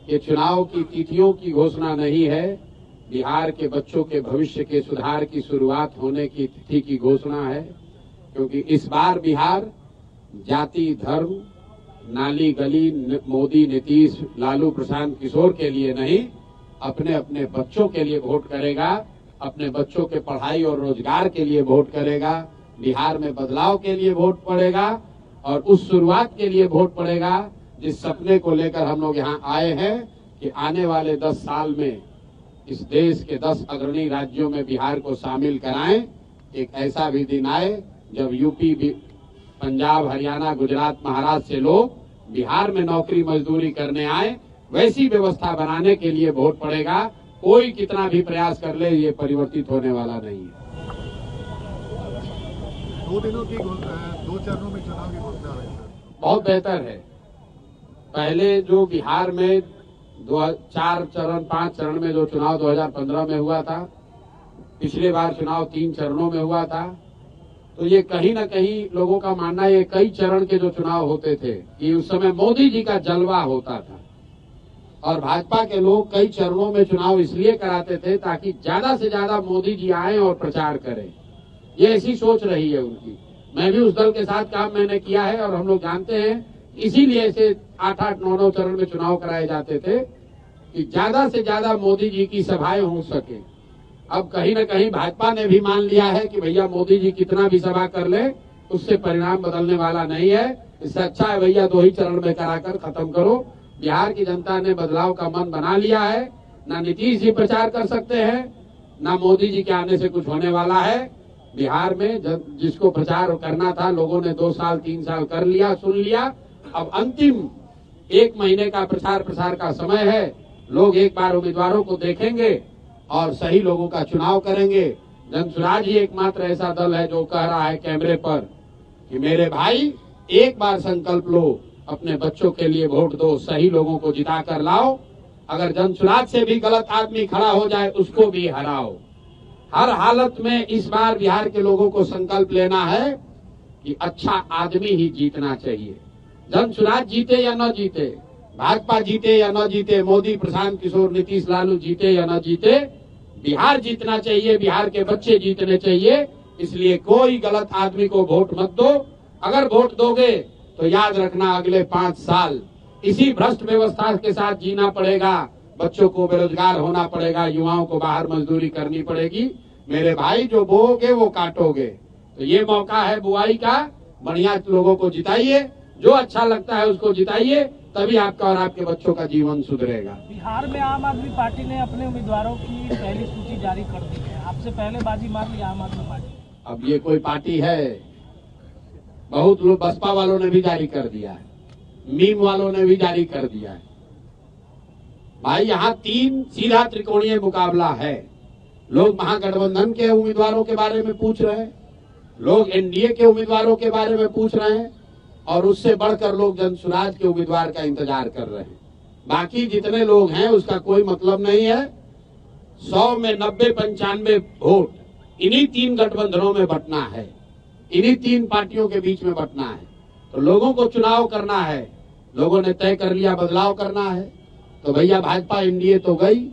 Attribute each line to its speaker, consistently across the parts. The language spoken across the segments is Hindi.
Speaker 1: कि चुनाव की तिथियों की घोषणा नहीं है, बिहार के बच्चों के भविष्य के सुधार की शुरुआत होने की तिथि की घोषणा है। क्योंकि इस बार बिहार जाति, धर्म, नाली गली, मोदी, नीतीश, लालू, प्रशांत किशोर के लिए नहीं, अपने अपने बच्चों के लिए वोट करेगा, अपने बच्चों के पढ़ाई और रोजगार के लिए वोट करेगा, बिहार में बदलाव के लिए वोट पड़ेगा और उस शुरुआत के लिए वोट पड़ेगा जिस सपने को लेकर हम लोग यहाँ आए हैं कि आने वाले 10 साल में इस देश के 10 अग्रणी राज्यों में बिहार को शामिल कराएं। एक ऐसा भी दिन आए जब यूपी, पंजाब, हरियाणा, गुजरात, महाराष्ट्र से लोग बिहार में नौकरी मजदूरी करने आए, वैसी व्यवस्था बनाने के लिए वोट पड़ेगा। कोई कितना भी प्रयास कर ले, ये परिवर्तित होने वाला नहीं है।
Speaker 2: 2 चरणों में चुनाव की घोषणा है।
Speaker 1: बहुत बेहतर है। पहले जो बिहार में 4 चरण 5 चरण में जो चुनाव 2015 में हुआ था, पिछले बार चुनाव 3 चरणों में हुआ था, तो ये कहीं न कहीं लोगों का मानना है ये कई चरण के जो चुनाव होते थे कि उस समय मोदी जी का जलवा होता था और भाजपा के लोग कई चरणों में चुनाव इसलिए कराते थे ताकि ज्यादा से ज्यादा मोदी जी आए और प्रचार करें। ये ऐसी सोच रही है उनकी। मैं भी उस दल के साथ काम मैंने किया है और हम लोग जानते हैं, इसीलिए ऐसे 8-8, 9-9 चरण में चुनाव कराए जाते थे कि ज्यादा से ज्यादा मोदी जी की सभाएं हो सके। अब कहीं न कहीं भाजपा ने भी मान लिया है कि भैया मोदी जी कितना भी सभा कर ले, उससे परिणाम बदलने वाला नहीं है। इससे अच्छा है भैया 2 ही चरण में कराकर खत्म करो। बिहार की जनता ने बदलाव का मन बना लिया है। ना नीतीश जी प्रचार कर सकते हैं, ना मोदी जी के आने से कुछ होने वाला है। बिहार में जिसको प्रचार करना था, लोगों ने 2 साल 3 साल कर लिया, सुन लिया। अब अंतिम 1 महीने का प्रसार का समय है। लोग एक बार उम्मीदवारों को देखेंगे और सही लोगों का चुनाव करेंगे। जनसुराज ही एकमात्र ऐसा दल है जो कह रहा है कैमरे पर कि मेरे भाई एक बार संकल्प लो, अपने बच्चों के लिए वोट दो, सही लोगों को जिता कर लाओ। अगर जनसुराज से भी गलत आदमी खड़ा हो जाए उसको भी हराओ। हर हालत में इस बार बिहार के लोगों को संकल्प लेना है कि अच्छा आदमी ही जीतना चाहिए। जनसुराज जीते या न जीते, भाजपा जीते या न जीते, मोदी, प्रशांत किशोर, नीतीश, लालू जीते या न जीते, बिहार जीतना चाहिए, बिहार के बच्चे जीतने चाहिए। इसलिए कोई गलत आदमी को वोट मत दो। अगर वोट दोगे तो याद रखना अगले 5 साल इसी भ्रष्ट व्यवस्था के साथ जीना पड़ेगा। बच्चों को बेरोजगार होना पड़ेगा, युवाओं को बाहर मजदूरी करनी पड़ेगी। मेरे भाई जो बोओगे वो काटोगे। तो ये मौका है बुआई का। बढ़िया लोगों को जिताइए, जो अच्छा लगता है उसको जिताइए, तभी आपका और आपके बच्चों का जीवन सुधरेगा।
Speaker 3: बिहार में आम आदमी पार्टी ने अपने उम्मीदवारों की पहली सूची जारी कर दी है। आपसे पहले बाजी मार ली आम आदमी पार्टी।
Speaker 1: अब ये कोई पार्टी है? बहुत लोग, बसपा वालों ने भी जारी कर दिया है, मीम वालों ने भी जारी कर दिया है। भाई यहाँ 3 सीधा त्रिकोणीय मुकाबला है। लोग महागठबंधन के उम्मीदवारों के बारे में पूछ रहे हैं, लोग एनडीए के उम्मीदवारों के बारे में पूछ रहे हैं और उससे बढ़कर लोग जनसुराज के उम्मीदवार का इंतजार कर रहे हैं। बाकी जितने लोग हैं उसका कोई मतलब नहीं है। 100 में 90-95 वोट इन्हीं 3 गठबंधनों में बंटना है, इन्हीं 3 पार्टियों के बीच में बंटना है। तो लोगों को चुनाव करना है, लोगों ने तय कर लिया बदलाव करना है। तो भैया भाजपा एनडीए तो गई,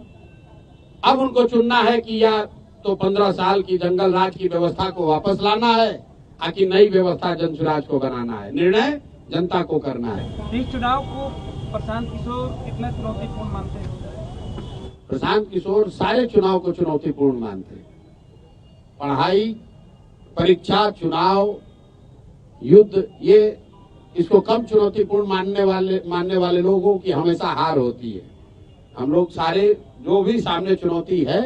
Speaker 1: अब उनको चुनना है कि या तो 15 साल की जंगल राज की व्यवस्था को वापस लाना है, आखिर नई व्यवस्था जनसुराज को बनाना है। निर्णय जनता को करना है।
Speaker 3: इस चुनाव को प्रशांत किशोर कितना चुनौतीपूर्ण मानते हैं?
Speaker 1: प्रशांत किशोर सारे चुनाव को चुनौतीपूर्ण मानते हैं। पढ़ाई, परीक्षा, चुनाव, युद्ध, ये इसको कम चुनौतीपूर्ण मानने वाले लोगों की हमेशा हार होती है। हम लोग सारे जो भी सामने चुनौती है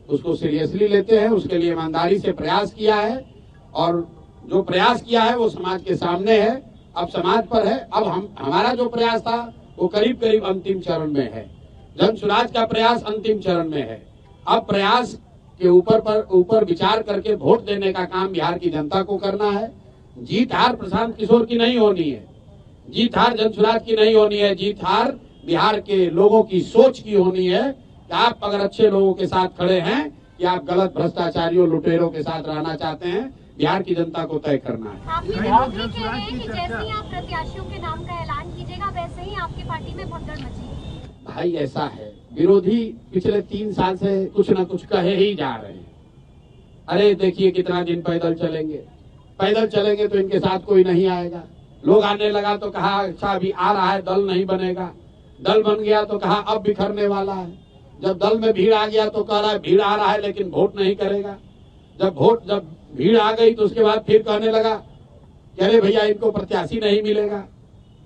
Speaker 1: उसको सीरियसली लेते हैं, उसके लिए ईमानदारी से प्रयास किया है और जो प्रयास किया है वो समाज के सामने है, अब समाज पर है। अब हमारा जो प्रयास था वो करीब करीब अंतिम चरण में है। जनसुराज का प्रयास अंतिम चरण में है। अब प्रयास के ऊपर विचार करके वोट देने का काम बिहार की जनता को करना है। जीत हार प्रशांत किशोर की नहीं होनी है, जीत हार जनसुराज की नहीं होनी है। जीत हार बिहार के लोगों की सोच की होनी है कि आप अगर अच्छे लोगों के साथ खड़े हैं कि आप गलत भ्रष्टाचारियों, लुटेरों के साथ रहना चाहते हैं, बिहार की जनता को तय करना है।
Speaker 4: आप ये भी कह रहे हैं कि जैसे ही आप प्रत्याशियों के नाम का ऐलान कीजिएगा वैसे ही आपकी पार्टी में भगदड़ मचेगी।
Speaker 1: भाई ऐसा है, विरोधी पिछले 3 साल से कुछ न कुछ कहे ही जा रहे हैं। अरे देखिए कितना दिन पैदल चलेंगे तो इनके साथ कोई नहीं आएगा। लोग आने लगा तो कहा अच्छा अभी आ रहा है, दल नहीं बनेगा। दल बन गया तो कहा अब बिखरने वाला है। जब दल में भीड़ आ गया तो कह रहा है भीड़ आ रहा है लेकिन वोट नहीं करेगा। जब भीड़ आ गई तो उसके बाद फिर कहने लगा कि अरे भैया इनको प्रत्याशी नहीं मिलेगा।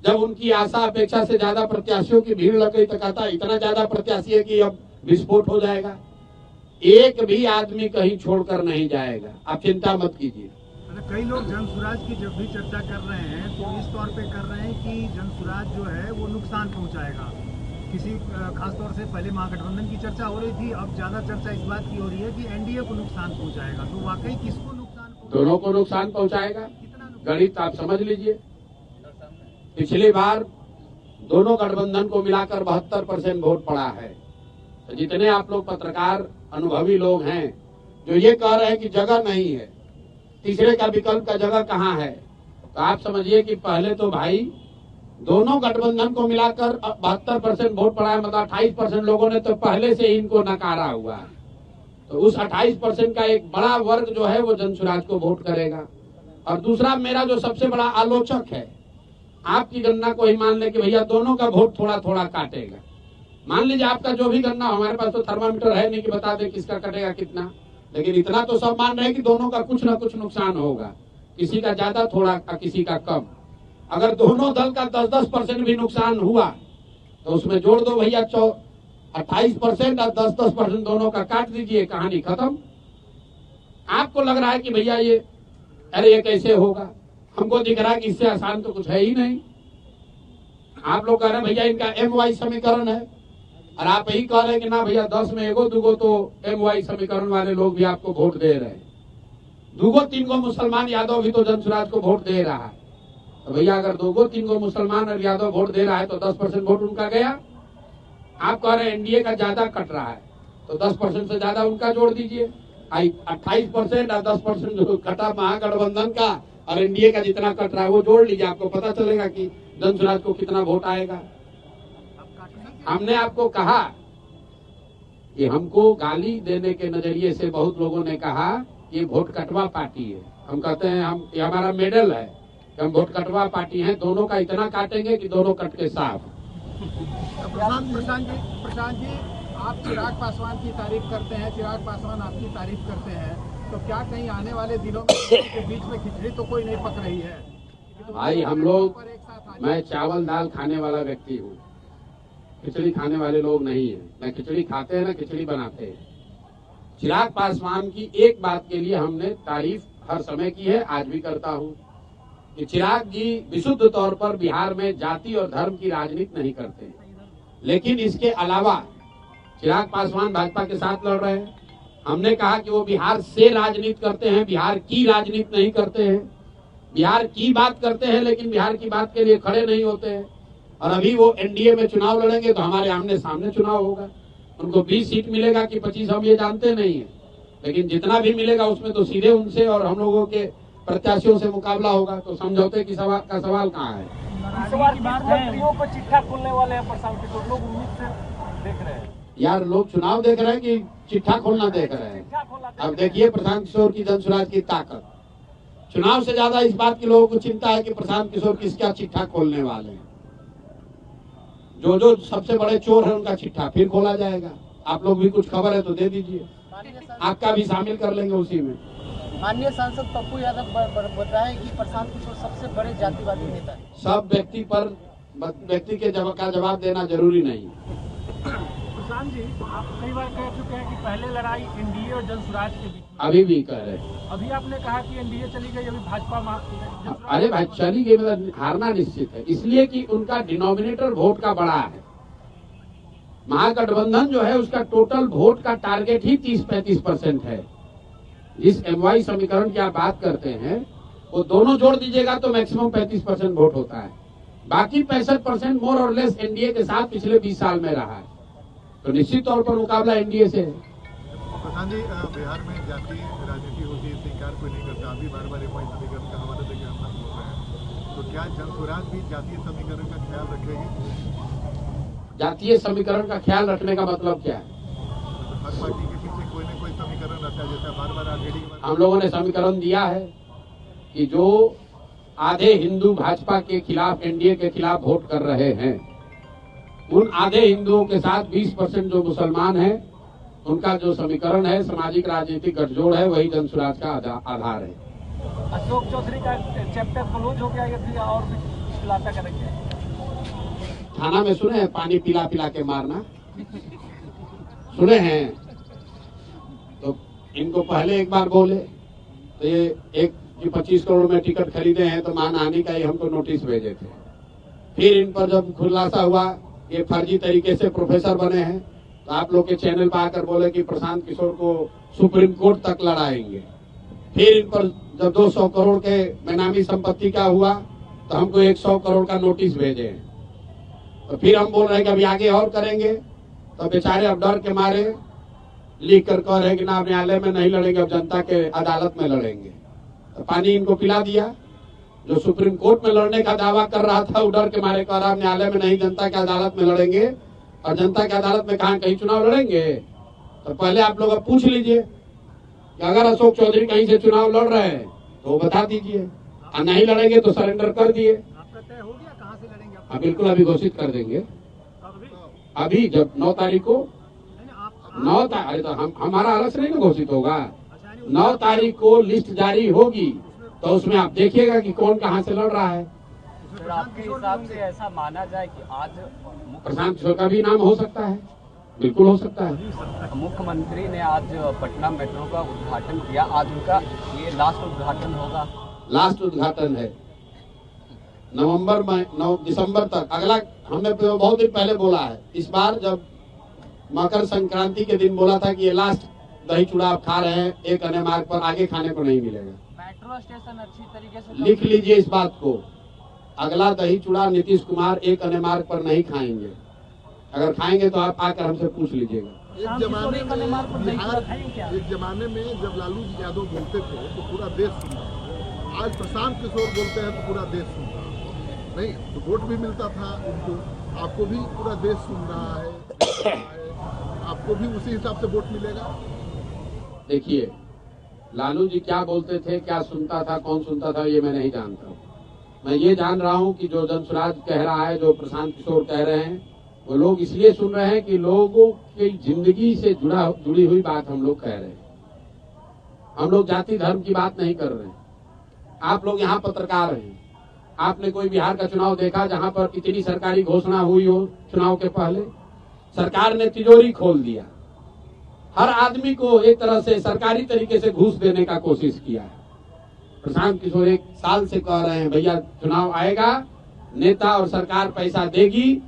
Speaker 1: जब उनकी आशा अपेक्षा से ज्यादा प्रत्याशियों की भीड़ लग गई तो कहता इतना ज्यादा प्रत्याशी है कि अब विस्फोट हो जाएगा। एक भी आदमी कहीं छोड़कर नहीं जाएगा, आप चिंता मत कीजिए।
Speaker 2: कई लोग जन स्वराज की जब भी चर्चा कर रहे हैं तो इस तौर पे कर रहे हैं कि जन स्वराज जो है वो नुकसान पहुंचाएगा। किसी खास तौर से पहले महागठबंधन की चर्चा हो रही थी, अब ज्यादा चर्चा इस बात की हो रही है कि एनडीए को नुकसान पहुंचाएगा। तो वाकई किसको नुकसान?
Speaker 1: दोनों को नुकसान पहुंचाएगा।
Speaker 2: कितना
Speaker 1: गणित आप समझ लीजिए, पिछली बार दोनों गठबंधन को मिलाकर 72% वोट पड़ा है। तो जितने आप लोग पत्रकार अनुभवी लोग हैं जो ये कह रहे हैं कि जगह नहीं है, तीसरे का विकल्प का जगह कहाँ है, तो आप समझिए कि पहले तो भाई दोनों गठबंधन को मिलाकर 72% वोट पड़ा है, मतलब 28% लोगों ने तो पहले से ही इनको नकारा हुआ है। तो उस 28% का एक बड़ा वर्ग जो है वो जन स्वराज को वोट करेगा। और दूसरा मेरा जो सबसे बड़ा आलोचक है, आपकी गणना को ही मान ले कि भैया दोनों का वोट थोड़ा थोड़ा काटेगा। मान लीजिए आपका जो भी गणना, हमारे पास तो थर्मामीटर है नहीं कि बता दे किसका कटेगा कितना, लेकिन इतना तो सब मान रहे हैं कि दोनों का कुछ ना कुछ नुकसान होगा, किसी का ज्यादा थोड़ा किसी का कम। अगर दोनों दल का 10-10% भी नुकसान हुआ तो उसमें जोड़ दो भैया 28% और 10-10% दोनों का काट दीजिए, कहानी खत्म। आपको लग रहा है कि भैया ये कैसे होगा, हमको दिख रहा है कि इससे आसान तो कुछ है ही नहीं। आप लोग कह रहे हैं भैया इनका MY समीकरण है, और आप यही कह रहे हैं कि ना भैया 10 में एगो दूगो तो MY समीकरण वाले लोग भी आपको वोट दे रहे हैं। 2-3 मुसलमान यादव भी तो जन स्वराज को वोट दे रहा है। तो भैया अगर 2-3 मुसलमान और यादव वोट दे रहा है तो 10% वोट उनका गया। आप कह रहे हैं एनडीए का ज्यादा कट रहा है, तो 10% से ज्यादा उनका जोड़ दीजिए। 28% और 10% जो कटा महागठबंधन का और एनडीए का जितना कट रहा है वो जोड़ लीजिए, आपको पता चलेगा कि जन स्वराज को कितना वोट आएगा। हमने आपको कहा कि हमको गाली देने के नजरिए से बहुत लोगों ने कहा ये वोट कटवा पार्टी है। हम कहते हैं ये हमारा मेडल है कि हम वोट कटवा पार्टी हैं, दोनों का इतना काटेंगे कि दोनों कट के साफ।
Speaker 2: प्रशांत जी, आप चिराग पासवान की तारीफ करते हैं, चिराग पासवान आपकी तारीफ करते हैं, तो क्या कहीं आने वाले दिनों में के बीच में खिचड़ी तो कोई नहीं पक रही है?
Speaker 1: भाई हम लोग, मैं चावल दाल खाने वाला व्यक्ति हूँ, खिचड़ी खाने वाले लोग नहीं है। न खिचड़ी खाते हैं न खिचड़ी बनाते हैं। चिराग पासवान की एक बात के लिए हमने तारीफ हर समय की है, आज भी करता हूँ, कि चिराग जी विशुद्ध तौर पर बिहार में जाति और धर्म की राजनीति नहीं करते। लेकिन इसके अलावा चिराग पासवान भाजपा के साथ लड़ रहे हैं। हमने कहा कि वो बिहार से राजनीति करते हैं, बिहार की राजनीति नहीं करते हैं। बिहार की बात करते हैं लेकिन बिहार की बात के लिए खड़े नहीं होते हैं। और अभी वो एनडीए में चुनाव लड़ेंगे तो हमारे आमने सामने चुनाव होगा। उनको 20 सीट मिलेगा कि 25 हम ये जानते नहीं है, लेकिन जितना भी मिलेगा उसमें तो सीधे उनसे और हम लोगों के प्रत्याशियों से मुकाबला होगा। तो समझौते की सवाल कहाँ है?
Speaker 3: को चिट्ठा खोलने वाले हैं प्रशांत किशोर, लोग उम्मीद से देख रहे हैं।
Speaker 1: यार लोग चुनाव देख रहे हैं कि चिट्ठा खोलना देख रहे हैं? अब देखिए प्रशांत किशोर की जन स्वराज की ताकत, चुनाव से ज्यादा इस बात की लोगों को चिंता है कि प्रशांत किशोर किसका चिट्ठा खोलने वाले हैं। जो सबसे बड़े चोर है उनका चिट्ठा फिर खोला जाएगा। आप लोग भी कुछ खबर है तो दे दीजिए, आपका भी शामिल कर लेंगे उसी में।
Speaker 4: माननीय सांसद पप्पू यादव बताए कि प्रशांत किशोर सबसे बड़े जातिवादी नेता है।
Speaker 1: सब व्यक्ति के जवाब देना जरूरी नहीं।
Speaker 3: प्रशांत जी, आप कई बार कह चुके हैं कि पहले लड़ाई एनडीए और जन स्वराज के बीच,
Speaker 1: अभी भी कह रहे हैं।
Speaker 3: अभी आपने कहा कि एनडीए चली गई, अभी भाजपा
Speaker 1: अरे भाई चली गई मतलब हारना निश्चित है, इसलिए कि उनका डिनोमिनेटर वोट का बड़ा है। महागठबंधन जो है उसका टोटल वोट का टारगेट ही 30-35% है। जिस MY समीकरण की आप बात करते हैं वो दोनों जोड़ दीजिएगा तो मैक्सिमम 35% वोट होता है। बाकी 65% मोर और लेस एनडीए के साथ पिछले 20 साल में रहा है। तो निश्चित तौर पर मुकाबला एनडीए से है।
Speaker 2: प्रधान जी, बिहार में जाति राजनीति होती है, इससे इनकार कोई नहीं करता। अभी बार बार MY समीकरण का हवाला देकर हम बोल रहे हैं, तो क्या जन स्वराज भी जातीय समीकरण का ख्याल रखेगी?
Speaker 1: जातीय समीकरण का ख्याल रखने का मतलब क्या है?
Speaker 5: हर पार्टी के पीछे कोई न कोई समीकरण रहता है, जैसे बार बार आरजेडी के
Speaker 1: हम लोगों ने समीकरण दिया है कि जो आधे हिंदू भाजपा के खिलाफ, एनडीए के खिलाफ वोट कर रहे हैं, उन आधे हिंदुओं के साथ 20% जो मुसलमान हैं, उनका जो समीकरण है, सामाजिक राजनीतिक गठजोड़ है, वही जनसुराज का आधार है।
Speaker 3: अशोक चौधरी का चैप्टर क्लोज हो गया या फिर और भी खुलासा करेंगे?
Speaker 1: थाना में सुने हैं पानी पिला पिला के मारना, सुने हैं? तो इनको पहले एक बार बोले तो ये एक 25 करोड़ में टिकट खरीदे हैं तो मानहानि का ही हमको नोटिस भेजे थे। फिर इन पर जब खुलासा हुआ ये फर्जी तरीके से प्रोफेसर बने हैं तो आप लोग के चैनल पर आकर बोले कि प्रशांत किशोर को सुप्रीम कोर्ट तक लड़ाएंगे। फिर इन पर जब 200 करोड़ के बेनामी संपत्ति का हुआ तो हमको 100 करोड़ का नोटिस भेजे हैं। तो फिर हम बोल रहे हैं कि अभी आगे और करेंगे, तो बेचारे अब डर के मारे लिख कर कह रहे हैं कि ना न्यायालय में नहीं लड़ेंगे, अब जनता के अदालत में लड़ेंगे। तो पानी इनको पिला दिया। जो सुप्रीम कोर्ट में लड़ने का दावा कर रहा था वो डर के मारे कह रहा न्यायालय में नहीं, जनता के अदालत में लड़ेंगे। और जनता के अदालत में कहाँ कहीं चुनाव लड़ेंगे? तो पहले आप लोग अब पूछ लीजिए कि अगर अशोक चौधरी कहीं से चुनाव लड़ रहे हैं तो बता दीजिए, और नहीं लड़ेंगे तो सरेंडर कर दिए।
Speaker 2: आपका तय हो गया कहाँ से लड़ेंगे आप?
Speaker 1: बिल्कुल अभी घोषित कर देंगे। अभी जब 9 तारीख को 9 तारीख तो हमारा अलग से नहीं घोषित होगा। 9 तारीख को लिस्ट जारी होगी तो उसमें आप देखिएगा कि कौन कहाँ से लड़ रहा है।
Speaker 6: तो आपके हिसाब से ऐसा माना जाए कि आज
Speaker 1: प्रशांत किशोर का भी नाम हो सकता है, बिल्कुल हो सकता है।
Speaker 6: मुख्यमंत्री ने आज पटना मेट्रो का उद्घाटन किया, आज उनका ये लास्ट उद्घाटन होगा?
Speaker 1: लास्ट उद्घाटन है नवंबर में 9 दिसंबर तक। अगला हमने बहुत दिन पहले बोला है, इस बार जब मकर संक्रांति के दिन बोला था कि ये लास्ट दही चूड़ा आप खा रहे हैं एक अन्य मार्ग पर, आगे खाने को नहीं मिलेगा।
Speaker 4: मेट्रो स्टेशन अच्छी तरीके से
Speaker 1: लिख लीजिए इस बात को, अगला दही चूड़ा नीतीश कुमार एक अन्य मार्ग पर नहीं खाएंगे। अगर खाएंगे तो आप आकर हमसे पूछ लीजिएगा।
Speaker 5: एक जमाने में जब लालू यादव बोलते थे तो पूरा देश सुनता, आज प्रशांत किशोर बोलते हैं तो पूरा देश सुनता नहीं, तो वोट भी मिलता था उनको। आपको भी पूरा देश सुन रहा है, आपको भी उसी हिसाब से वोट मिलेगा।
Speaker 1: देखिए लालू जी क्या बोलते थे, क्या सुनता था, कौन सुनता था, ये मैं नहीं जानता हूँ। मैं ये जान रहा हूँ कि जो जनसुराज कह रहा है, जो प्रशांत किशोर कह रहे हैं, वो लोग इसलिए सुन रहे हैं कि लोगों की जिंदगी से जुड़ी हुई बात हम लोग कह रहे हैं। हम लोग जाति धर्म की बात नहीं कर रहे हैं। आप लोग यहाँ पत्रकार हैं, आपने कोई बिहार का चुनाव देखा जहाँ पर इतनी सरकारी घोषणा हुई हो चुनाव के पहले? सरकार ने तिजोरी खोल दिया, हर आदमी को एक तरह से सरकारी तरीके से घूस देने का कोशिश किया है। प्रशांत किशोर 1 साल से कह रहे हैं भैया चुनाव आएगा, नेता और सरकार पैसा देगी,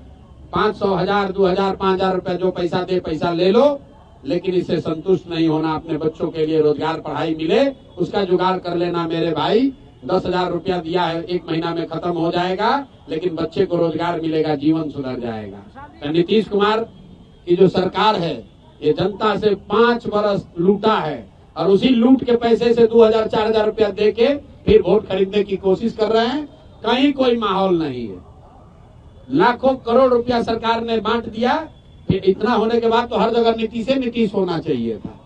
Speaker 1: 500, 1000, 2000, 5000 रुपया जो पैसा दे पैसा ले लो, लेकिन इससे संतुष्ट नहीं होना। अपने बच्चों के लिए रोजगार, पढ़ाई मिले उसका जुगाड़ कर लेना मेरे भाई। 10,000 रुपया दिया है, 1 महीना में खत्म हो जाएगा, लेकिन बच्चे को रोजगार मिलेगा, जीवन सुधर जाएगा। तो नीतीश कुमार की जो सरकार है ये जनता से 5 बरस लूटा है और उसी लूट के पैसे से 2000, 4000 रुपया दे के फिर वोट खरीदने की कोशिश कर रहे हैं। कहीं कोई माहौल नहीं है। लाखों करोड़ रुपया सरकार ने बांट दिया, फिर इतना होने के बाद तो हर जगह नीतीश होना चाहिए था।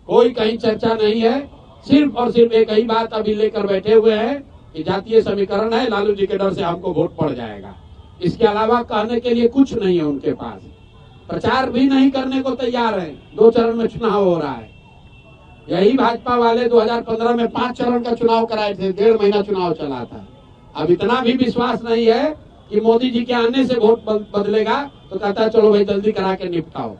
Speaker 1: कोई कहीं चर्चा नहीं है, सिर्फ और सिर्फ एक ही बात अभी लेकर बैठे हुए हैं कि जातीय समीकरण है, लालू जी के डर से हमको वोट पड़ जाएगा। इसके अलावा कहने के लिए कुछ नहीं है उनके पास। प्रचार भी नहीं करने को तैयार है। 2 चरण में चुनाव हो रहा है। यही भाजपा वाले 2015 में 5 चरण का चुनाव कराए थे, 1.5 महीना चुनाव चला था। अब इतना भी विश्वास नहीं है कि मोदी जी के आने से वोट बदलेगा, तो कहता है चलो भाई जल्दी करा के निपटाओ।